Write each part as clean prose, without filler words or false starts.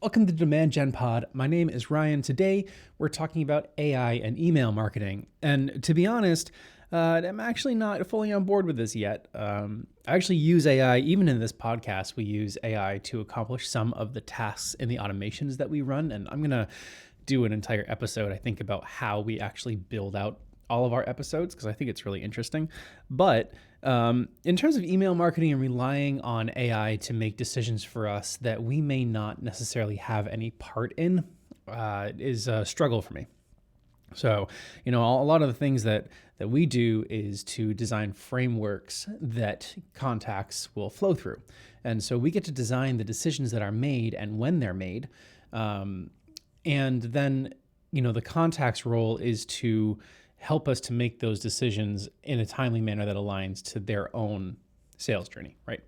Welcome to Demand Gen Pod. My name is Ryan. Today, we're talking about AI and email marketing. And to be honest, I'm actually not fully on board with this yet. I actually use AI, even in this podcast, we use AI to accomplish some of the tasks in the automations that we run. And I'm going to do an entire episode, I think, about how we actually build out all of our episodes because I think it's really interesting. But in terms of email marketing and relying on AI to make decisions for us that we may not necessarily have any part in is a struggle for me. So, a lot of the things that we do is to design frameworks that contacts will flow through. And so we get to design the decisions that are made and when they're made. And then, the contact's role is to help us to make those decisions in a timely manner that aligns to their own sales journey, right?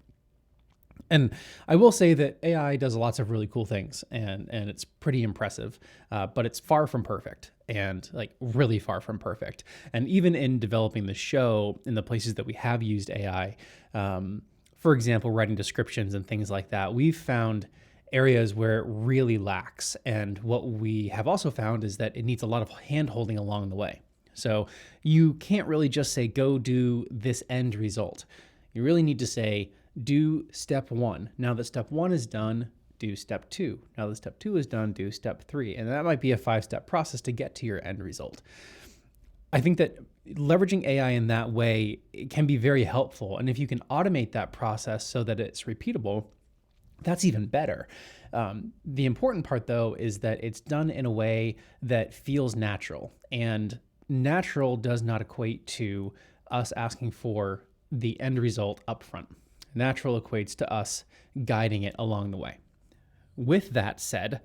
And I will say that AI does lots of really cool things, and it's pretty impressive, but it's far from perfect, and like really far from perfect. And even in developing the show, in the places that we have used AI, for example, writing descriptions and things like that, we've found areas where it really lacks. And what we have also found is that it needs a lot of hand-holding along the way. So you can't really just say, go do this end result. You really need to say, do step one. Now that step one is done, do step two. Now that step two is done, do step three. And that might be a 5-step process to get to your end result. I think that leveraging AI in that way, it can be very helpful. And if you can automate that process so that it's repeatable, that's even better. The important part, though, is that it's done in a way that feels natural. And natural does not equate to us asking for the end result up front. Natural equates to us guiding it along the way. With that said,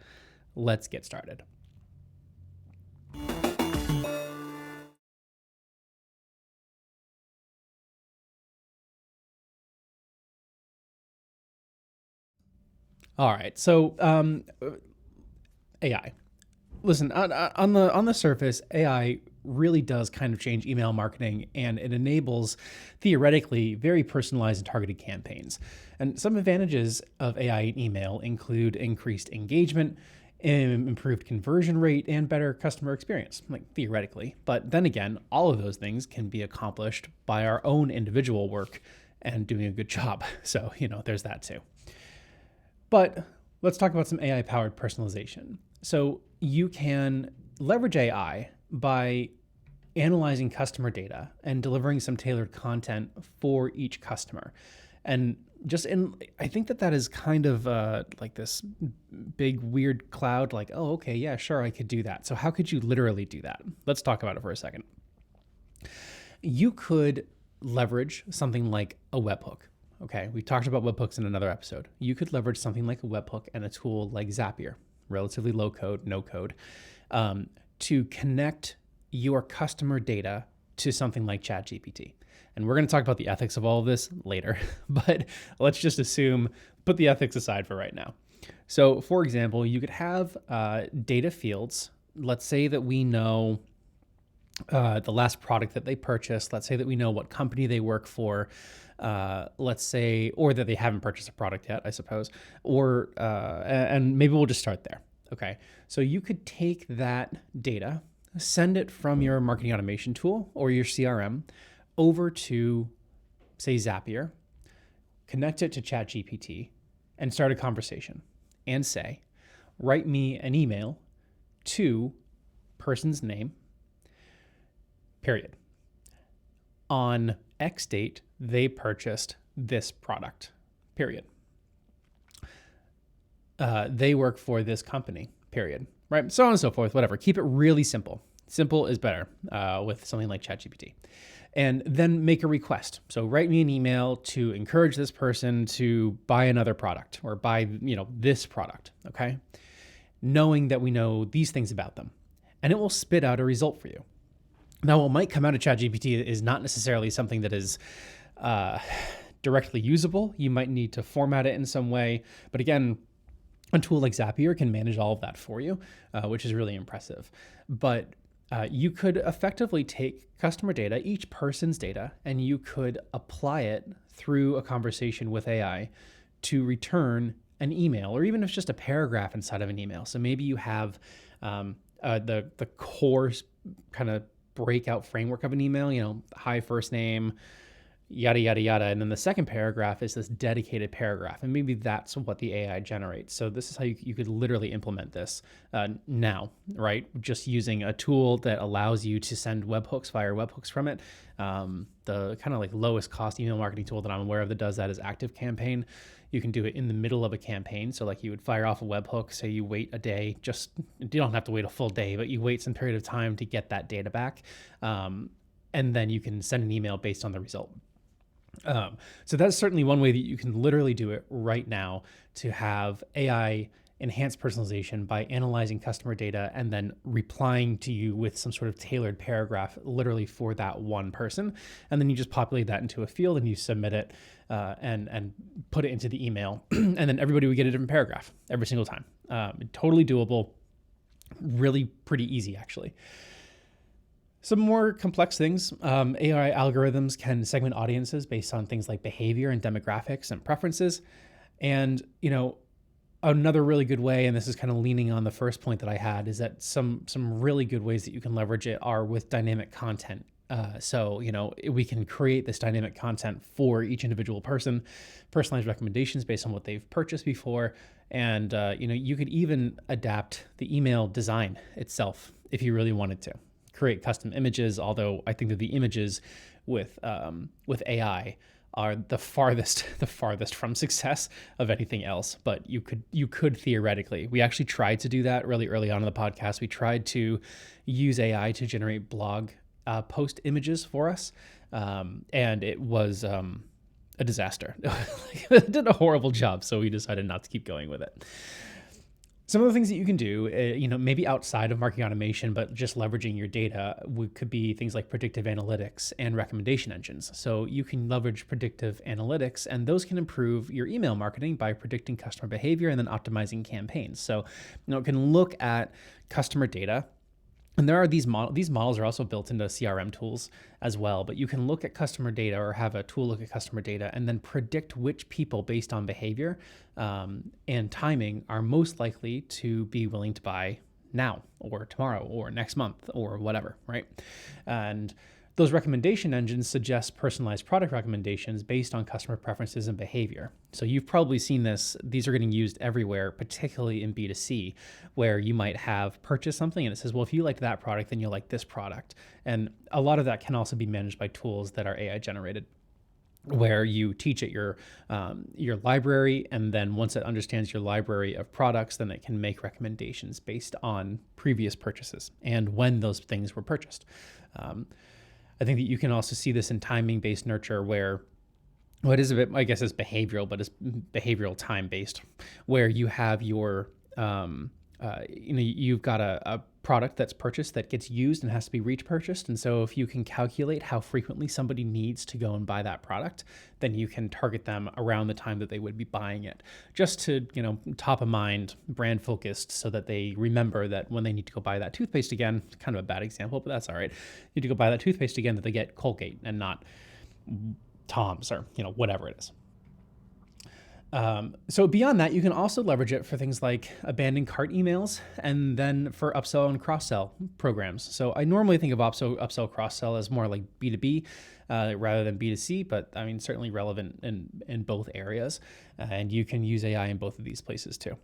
let's get started. All right, so AI. Listen, on the surface, AI really does kind of change email marketing, and it enables theoretically very personalized and targeted campaigns. And some advantages of AI in email include increased engagement, improved conversion rate, and better customer experience, like theoretically. But then again, all of those things can be accomplished by our own individual work and doing a good job. So, there's that too. But let's talk about some AI powered personalization. So you can leverage AI by analyzing customer data and delivering some tailored content for each customer. And I think that is kind of like this big weird cloud, like, oh, okay, yeah, sure, I could do that. So how could you literally do that? Let's talk about it for a second. You could leverage something like a webhook. Okay, we talked about webhooks in another episode. You could leverage something like a webhook and a tool like Zapier, relatively low code, no code, to connect your customer data to something like ChatGPT. And we're going to talk about the ethics of all of this later, but let's just put the ethics aside for right now. So for example, you could have data fields. Let's say that we know the last product that they purchased. Let's say that we know what company they work for. Let's say, or that they haven't purchased a product yet, I suppose, and maybe we'll just start there. Okay. So you could take that data, send it from your marketing automation tool or your CRM over to, say, Zapier, connect it to ChatGPT, and start a conversation and say, write me an email to person's name, period. On X date, they purchased this product, period. They work for this company, period. Right? So on and so forth, whatever. Keep it really simple. Simple is better with something like ChatGPT. And then make a request. So write me an email to encourage this person to buy another product or buy, this product, okay? Knowing that we know these things about them. And it will spit out a result for you. Now, what might come out of ChatGPT is not necessarily something that is directly usable. You might need to format it in some way. But again, a tool like Zapier can manage all of that for you, which is really impressive. But you could effectively take customer data, each person's data, and you could apply it through a conversation with AI to return an email, or even if it's just a paragraph inside of an email. So maybe you have the core kind of breakout framework of an email, hi, first name, yada, yada, yada. And then the second paragraph is this dedicated paragraph. And maybe that's what the AI generates. So this is how you could literally implement this now, right? Just using a tool that allows you to send webhooks, fire webhooks from it. The kind of like lowest cost email marketing tool that I'm aware of that does that is ActiveCampaign. You can do it in the middle of a campaign. So like you would fire off a webhook, say you wait a day, you don't have to wait a full day, but you wait some period of time to get that data back. And then you can send an email based on the result. So that's certainly one way that you can literally do it right now, to have AI enhance personalization by analyzing customer data and then replying to you with some sort of tailored paragraph literally for that one person. And then you just populate that into a field and you submit it and put it into the email. And then everybody would get a different paragraph every single time. Totally doable, really pretty easy actually. Some more complex things. AI algorithms can segment audiences based on things like behavior and demographics and preferences. And, another really good way, and this is kind of leaning on the first point that I had, is that some really good ways that you can leverage it are with dynamic content. So we can create this dynamic content for each individual person, personalized recommendations based on what they've purchased before. And, you could even adapt the email design itself if you really wanted to. Create custom images, although I think that the images with AI are the farthest from success of anything else. But you could theoretically. We actually tried to do that really early on in the podcast. We tried to use AI to generate blog post images for us, and it was a disaster. It did a horrible job, so we decided not to keep going with it. Some of the things that you can do, maybe outside of marketing automation, but just leveraging your data, could be things like predictive analytics and recommendation engines. So you can leverage predictive analytics, and those can improve your email marketing by predicting customer behavior and then optimizing campaigns. So, it can look at customer data. And there are these models are also built into CRM tools as well, but you can look at customer data or have a tool look at customer data and then predict which people based on behavior and timing are most likely to be willing to buy now or tomorrow or next month or whatever, right? And those recommendation engines suggest personalized product recommendations based on customer preferences and behavior. So you've probably seen this. These are getting used everywhere, particularly in B2C, where you might have purchased something and it says, well, if you like that product, then you'll like this product. And a lot of that can also be managed by tools that are AI generated, where you teach it your library, and then once it understands your library of products, then it can make recommendations based on previous purchases and when those things were purchased. I think that you can also see this in timing-based nurture, where what is a bit, I guess, is behavioral, but it's behavioral time-based, where you have your, you've got a product that's purchased that gets used and has to be repurchased. And so if you can calculate how frequently somebody needs to go and buy that product, then you can target them around the time that they would be buying it, just to, top of mind, brand focused, so that they remember that when they need to go buy that toothpaste again, kind of a bad example, but that's all right. You need to go buy that toothpaste again, that they get Colgate and not Tom's or, whatever it is. So beyond that, you can also leverage it for things like abandoned cart emails, and then for upsell and cross-sell programs. So I normally think of upsell cross-sell as more like B2B rather than B2C, but I mean, certainly relevant in both areas. And you can use AI in both of these places too.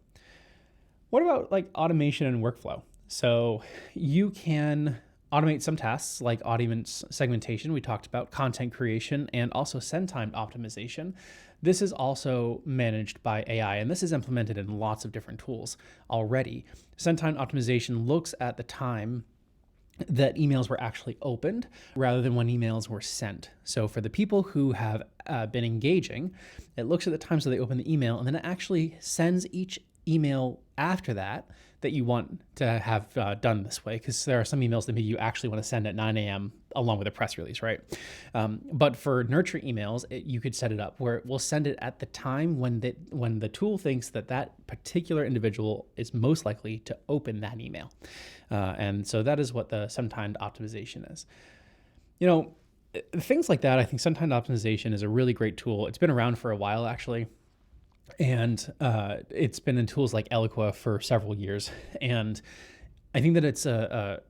What about like automation and workflow? So you can automate some tasks like audience segmentation, we talked about, content creation, and also send time optimization. This is also managed by AI, and this is implemented in lots of different tools already. Send time optimization looks at the time that emails were actually opened rather than when emails were sent. So for the people who have been engaging, it looks at the times that they open the email, and then it actually sends each email after that you want to have done this way, because there are some emails that maybe you actually want to send at 9 a.m. along with a press release, right? But for nurture emails, you could set it up where it will send it at the time when the tool thinks that particular individual is most likely to open that email. And so that is what the send-timed optimization is. Things like that, I think send-timed optimization is a really great tool. It's been around for a while, actually. And it's been in tools like Eloqua for several years. And I think that it's a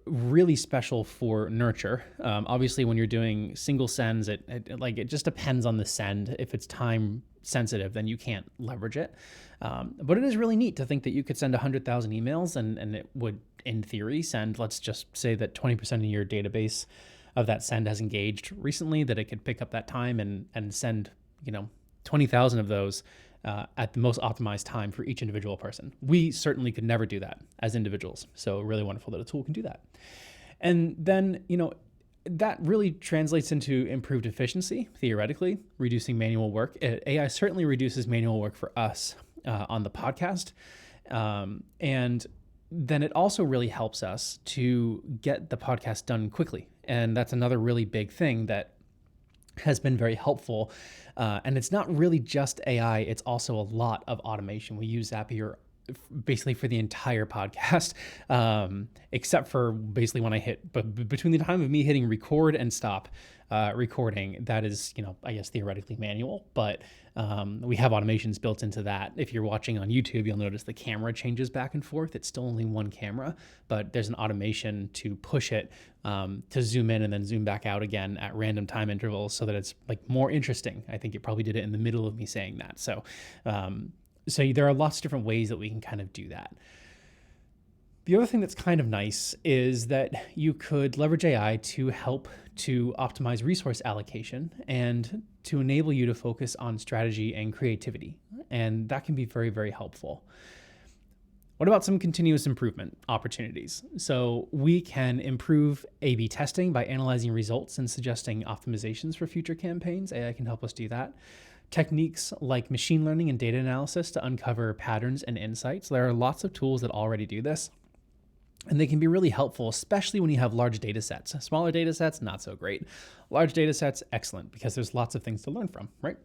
really special for nurture. Obviously, when you're doing single sends, it just depends on the send. If it's time sensitive, then you can't leverage it. But it is really neat to think that you could send 100,000 emails and it would, in theory, send, let's just say that 20% of your database of that send has engaged recently, that it could pick up that time and send, 20,000 of those at the most optimized time for each individual person. We certainly could never do that as individuals. So really wonderful that a tool can do that. And then, that really translates into improved efficiency, theoretically, reducing manual work. AI certainly reduces manual work for us on the podcast. And then it also really helps us to get the podcast done quickly. And that's another really big thing that has been very helpful. And it's not really just AI, it's also a lot of automation. We use Zapier basically for the entire podcast, except for basically when I hit, but between the time of me hitting record and stop recording, that is, I guess theoretically manual, but we have automations built into that. If you're watching on YouTube, you'll notice the camera changes back and forth. It's still only one camera, but there's an automation to push it to zoom in and then zoom back out again at random time intervals so that it's like more interesting. I think it probably did it in the middle of me saying that. So there are lots of different ways that we can kind of do that. The other thing that's kind of nice is that you could leverage AI to help to optimize resource allocation and to enable you to focus on strategy and creativity. And that can be very, very helpful. What about some continuous improvement opportunities? So we can improve A/B testing by analyzing results and suggesting optimizations for future campaigns. AI can help us do that. Techniques like machine learning and data analysis to uncover patterns and insights. There are lots of tools that already do this, and they can be really helpful, especially when you have large data sets. Smaller data sets, not so great. Large data sets, excellent, because there's lots of things to learn from, right?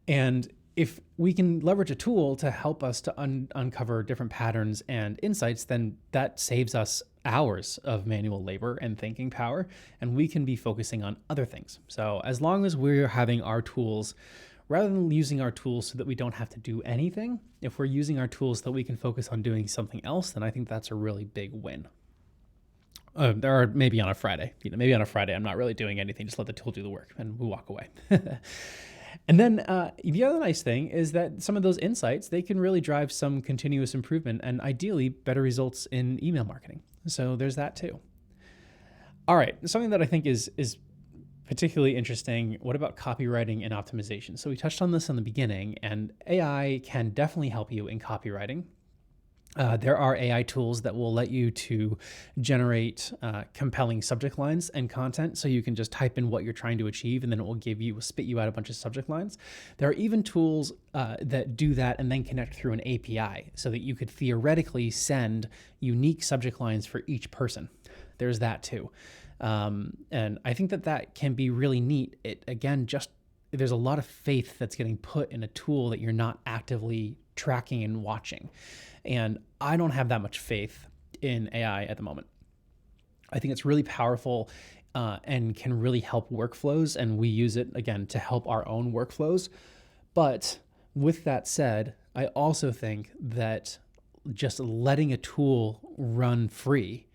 And if we can leverage a tool to help us to uncover different patterns and insights, then that saves us hours of manual labor and thinking power, and we can be focusing on other things. So as long as we're having our tools, rather than using our tools so that we don't have to do anything, if we're using our tools so that we can focus on doing something else, then I think that's a really big win. There are maybe on a Friday, I'm not really doing anything, just let the tool do the work and we walk away. And then the other nice thing is that some of those insights, they can really drive some continuous improvement and ideally better results in email marketing. So there's that too. All right, something that I think is particularly interesting, what about copywriting and optimization? So we touched on this in the beginning, and AI can definitely help you in copywriting. There are AI tools that will let you to generate compelling subject lines and content. So you can just type in what you're trying to achieve, and then it will spit you out a bunch of subject lines. There are even tools that do that and then connect through an API so that you could theoretically send unique subject lines for each person. There's that too. And I think that can be really neat. There's a lot of faith that's getting put in a tool that you're not actively tracking and watching. And I don't have that much faith in AI at the moment. I think it's really powerful and can really help workflows. And we use it, again, to help our own workflows. But with that said, I also think that just letting a tool run free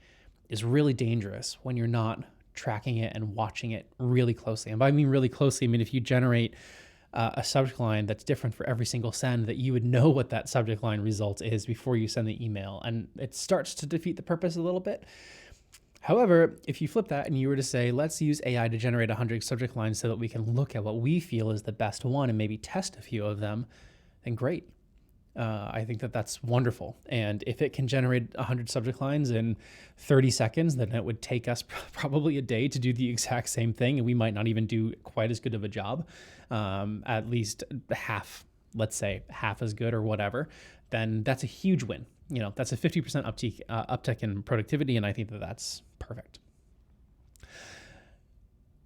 is really dangerous when you're not tracking it and watching it really closely. And by really closely, I mean if you generate a subject line that's different for every single send, that you would know what that subject line result is before you send the email. And it starts to defeat the purpose a little bit. However, if you flip that and you were to say, let's use AI to generate 100 subject lines so that we can look at what we feel is the best one and maybe test a few of them, then great. I think that's wonderful. And if it can generate 100 subject lines in 30 seconds, then it would take us probably a day to do the exact same thing. And we might not even do quite as good of a job, at least half, let's say half as good or whatever. Then that's a huge win. That's a 50% uptick in productivity. And I think that's perfect.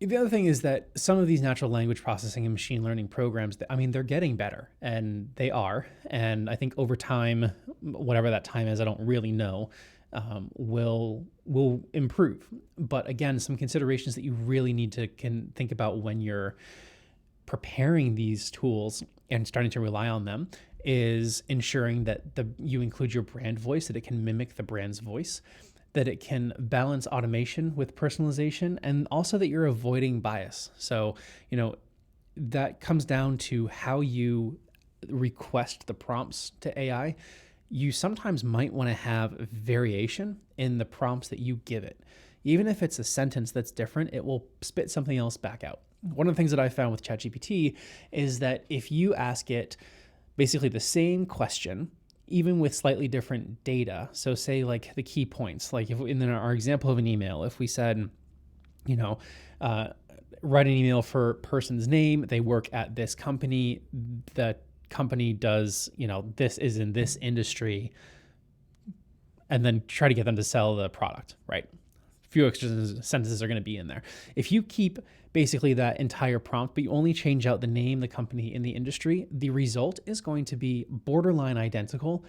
The other thing is that some of these natural language processing and machine learning programs, they're getting better, and they are. And I think over time, whatever that time is, I don't really know, will improve. But again, some considerations that you really need to think about when you're preparing these tools and starting to rely on them is ensuring that you include your brand voice, that it can mimic the brand's voice, that it can balance automation with personalization, and also that you're avoiding bias. So, that comes down to how you request the prompts to AI. You sometimes might want to have variation in the prompts that you give it. Even if it's a sentence that's different, it will spit something else back out. One of the things that I found with ChatGPT is that if you ask it basically the same question, even with slightly different data, so say like the key points, like if in our example of an email, if we said, write an email for person's name, they work at this company, the company does, this is in this industry, and then try to get them to sell the product, right? A few extra sentences are going to be in there. If you keep basically that entire prompt, but you only change out the name, the company, and the industry, the result is going to be borderline identical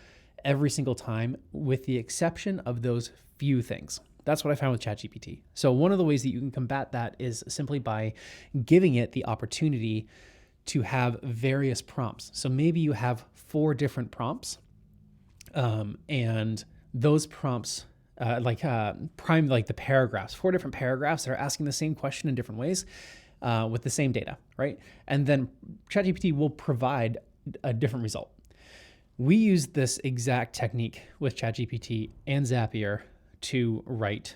every single time, with the exception of those few things. That's what I found with ChatGPT. So one of the ways that you can combat that is simply by giving it the opportunity to have various prompts. So maybe you have 4 different prompts, and those prompts, prime like the paragraphs, 4 different paragraphs that are asking the same question in different ways, with the same data, right? And then ChatGPT will provide a different result. We use this exact technique with ChatGPT and Zapier to write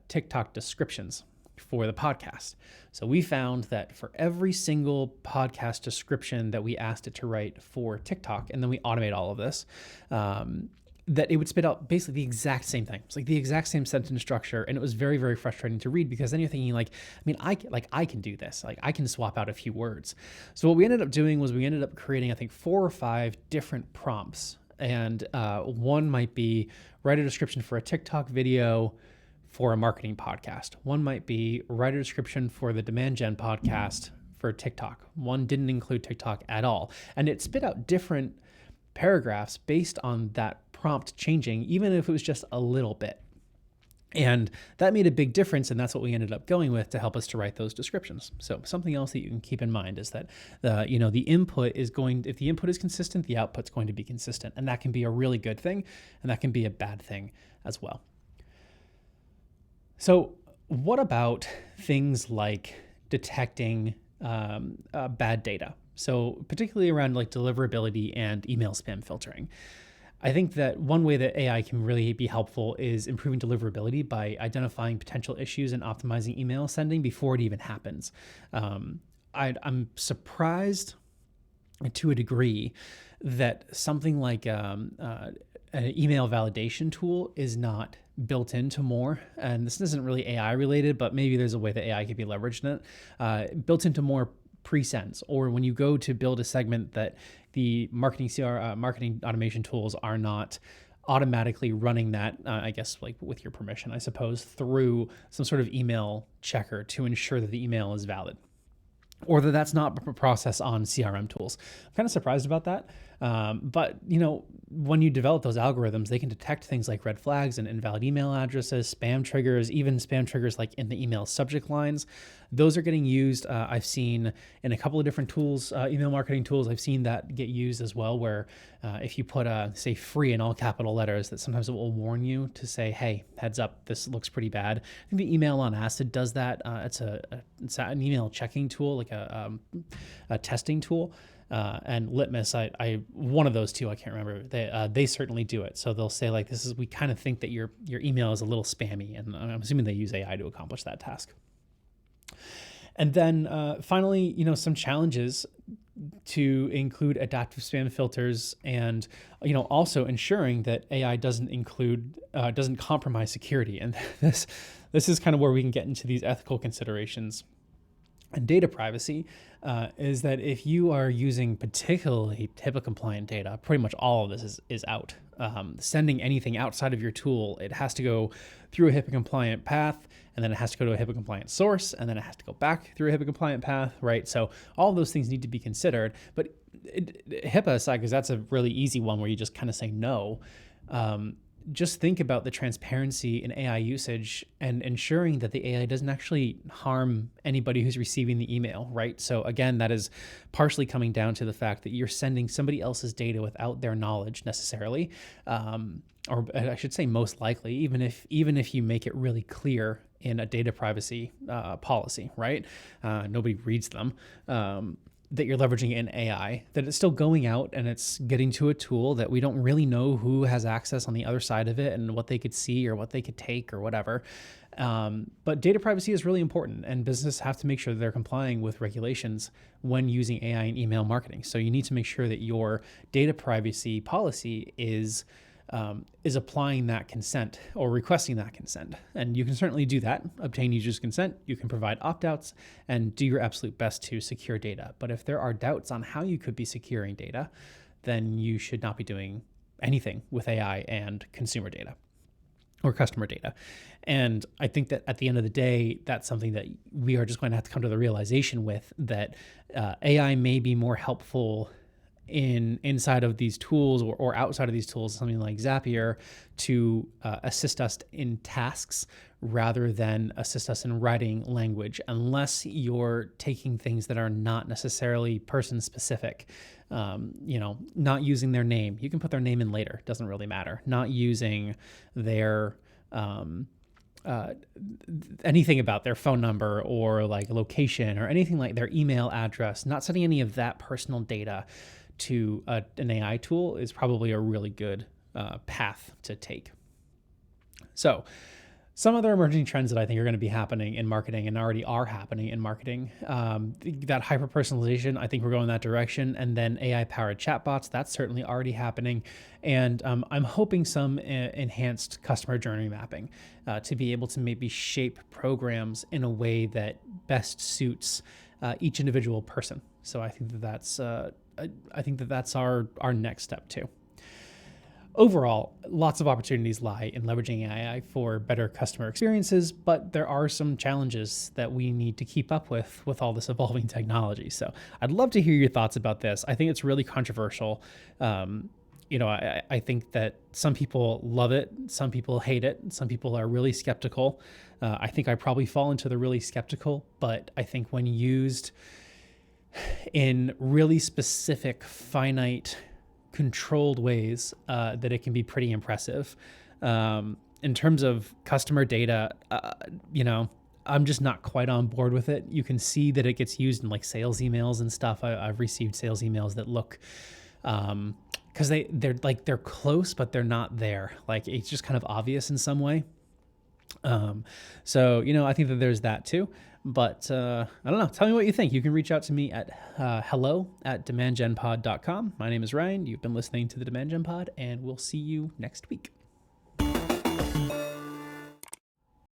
TikTok descriptions for the podcast. So we found that for every single podcast description that we asked it to write for TikTok, and then we automate all of this, that it would spit out basically the exact same thing. It's like the exact same sentence structure, and it was very, very frustrating to read, because then you're thinking I can do this. Like I can swap out a few words. So what we ended up doing was we ended up creating, I think, 4 or 5 different prompts. And one might be write a description for a TikTok video for a marketing podcast. One might be write a description for the Demand Gen podcast for TikTok. One didn't include TikTok at all. And it spit out different paragraphs based on that prompt changing, even if it was just a little bit. And that made a big difference, and that's what we ended up going with to help us to write those descriptions. So something else that you can keep in mind is that the input is if the input is consistent, the output's going to be consistent, and that can be a really good thing, and that can be a bad thing as well. So what about things like detecting bad data? So particularly around like deliverability and email spam filtering. I think that one way that AI can really be helpful is improving deliverability by identifying potential issues and optimizing email sending before it even happens. I'm surprised to a degree that something like an email validation tool is not built into more. And this isn't really AI related, but maybe there's a way that AI could be leveraged in it, built into more presends, or when you go to build a segment that the marketing automation tools are not automatically running that, I guess like with your permission, I suppose, through some sort of email checker to ensure that the email is valid, or that that's not a process on CRM tools. I'm kind of surprised about that. But when you develop those algorithms, they can detect things like red flags and invalid email addresses, spam triggers, even spam triggers like in the email subject lines. Those are getting used. I've seen in a couple of different tools, email marketing tools, I've seen that get used as well, where if you put say free in all capital letters, that sometimes it will warn you to say, hey, heads up, this looks pretty bad. I think the Email on Acid does that. It's an email checking tool, like a testing tool. And Litmus, one of those two, I can't remember. They certainly do it. So they'll say like, we kind of think that your email is a little spammy, and I'm assuming they use AI to accomplish that task. And then finally, some challenges to include adaptive spam filters, and also ensuring that AI doesn't compromise security. And this is kind of where we can get into these ethical considerations. And data privacy is that if you are using particularly HIPAA compliant data, pretty much all of this is out. Sending anything outside of your tool, it has to go through a HIPAA compliant path, and then it has to go to a HIPAA compliant source, and then it has to go back through a HIPAA compliant path, right? So all of those things need to be considered. But HIPAA aside, because that's a really easy one where you just kind of say no, just think about the transparency in AI usage and ensuring that the AI doesn't actually harm anybody who's receiving the email, right? So again, that is partially coming down to the fact that you're sending somebody else's data without their knowledge necessarily, or I should say most likely, even if you make it really clear in a data privacy policy, right? Nobody reads them. That you're leveraging an AI, that it's still going out and it's getting to a tool that we don't really know who has access on the other side of it and what they could see or what they could take or whatever. But data privacy is really important, and businesses have to make sure that they're complying with regulations when using AI in email marketing. So you need to make sure that your data privacy policy is applying that consent or requesting that consent. And you can certainly do that, obtain users' consent. You can provide opt-outs and do your absolute best to secure data. But if there are doubts on how you could be securing data, then you should not be doing anything with AI and consumer data or customer data. And I think that at the end of the day, that's something that we are just going to have to come to the realization with, that AI may be more helpful inside of these tools or outside of these tools, something like Zapier, to assist us in tasks rather than assist us in writing language, unless you're taking things that are not necessarily person specific. Not using their name. You can put their name in later. Doesn't really matter. Not using their anything about their phone number or like location or anything like their email address. Not sending any of that personal data to an AI tool is probably a really good path to take. So some other emerging trends that I think are going to be happening in marketing and already are happening in marketing, that hyper-personalization, I think we're going that direction. And then AI-powered chatbots, that's certainly already happening. And I'm hoping some enhanced customer journey mapping to be able to maybe shape programs in a way that best suits each individual person. So I think that's our next step too. Overall, lots of opportunities lie in leveraging AI for better customer experiences, but there are some challenges that we need to keep up with all this evolving technology. So I'd love to hear your thoughts about this. I think it's really controversial. I think that some people love it, some people hate it, some people are really skeptical. I think I probably fall into the really skeptical, but I think when used in really specific, finite, controlled ways, that it can be pretty impressive. In terms of customer data, I'm just not quite on board with it. You can see that it gets used in like sales emails and stuff. I've received sales emails that look, because they're close, but they're not there. Like it's just kind of obvious in some way. I think that there's that too. But I don't know. Tell me what you think. You can reach out to me at hello@demandgenpod.com. My name is Ryan. You've been listening to the Demand Gen Pod, and we'll see you next week.